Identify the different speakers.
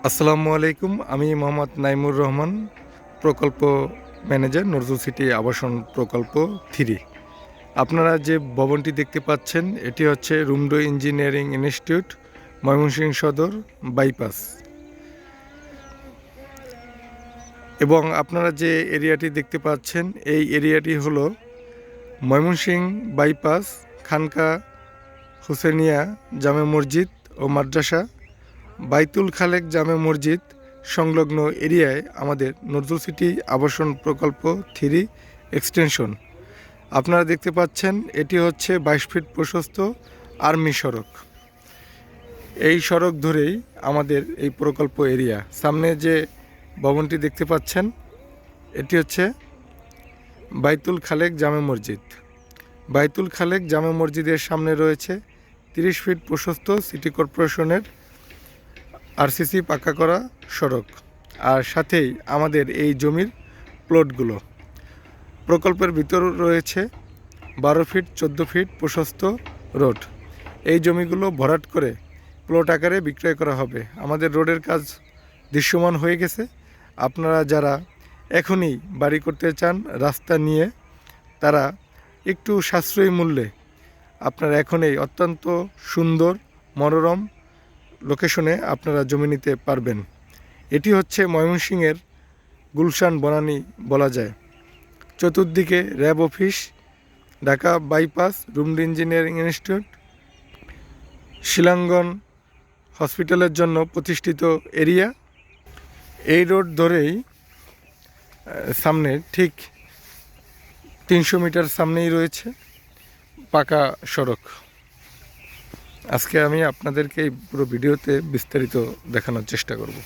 Speaker 1: আসসালামু আলাইকুম। আমি মোহাম্মদ নাইমুর রহমান, প্রকল্প ম্যানেজার, নজরুল সিটি আবাসন প্রকল্প 3। আপনারা যে ভবনটি দেখতে পাচ্ছেন এটি হচ্ছে রুমডো ইঞ্জিনিয়ারিং ইনস্টিটিউট, ময়মনসিংহ সদর বাইপাস। এবং আপনারা যে এরিয়াটি দেখতে পাচ্ছেন এই এরিয়াটি হলো ময়মনসিংহ বাইপাস, খানকা হুসেনিয়া জামে মসজিদ ও মাদ্রাসা, বাইতুল খালেক জামে মসজিদ সংলগ্ন এরিয়ায় আমাদের নজরুল সিটি আবাসন প্রকল্প 3 এক্সটেনশন। আপনারা দেখতে পাচ্ছেন এটি হচ্ছে 22 ফিট প্রশস্ত আর্মি সড়ক। এই সড়ক ধরেই আমাদের এই প্রকল্প এরিয়া। সামনে যে ভবনটি দেখতে পাচ্ছেন এটি হচ্ছে বাইতুল খালেক জামে মসজিদ। বাইতুল খালেক জামে মসজিদের সামনে রয়েছে 30 ফিট প্রশস্ত সিটি কর্পোরেশনের আরসিসি পাকা করা সড়ক, আর সাথেই আমাদের এই জমির প্লটগুলো। প্রকল্পের ভিতর রয়েছে 12 ফিট 14 ফিট প্রশস্ত রোড। এই জমিগুলো ভরাট করে প্লট আকারে বিক্রয় করা হবে। আমাদের রোডের কাজ দৃশ্যমান হয়ে গেছে। আপনারা যারা এখনই বাড়ি করতে চান রাস্তা নিয়ে, তারা একটু সাশ্রয়ী মূল্যে আপনারা এখনই অত্যন্ত সুন্দর মনোরম লোকেশনে আপনারা জমি নিতে পারবেন। এটি হচ্ছে ময়মনসিংহের গুলশান বনানী বলা যায়। চতুর্দিকে র্যাব অফিস, ঢাকা বাইপাস, রুমডো ইঞ্জিনিয়ারিং ইনস্টিটিউট, শিলাঙ্গন হসপিটালের জন্য প্রতিষ্ঠিত এরিয়া। এই রোড ধরেই সামনে ঠিক 300 মিটার সামনেই রয়েছে পাকা সড়ক। আজকে আমি আপনাদেরকে এই পুরো ভিডিওতে বিস্তারিত দেখানোর চেষ্টা করব।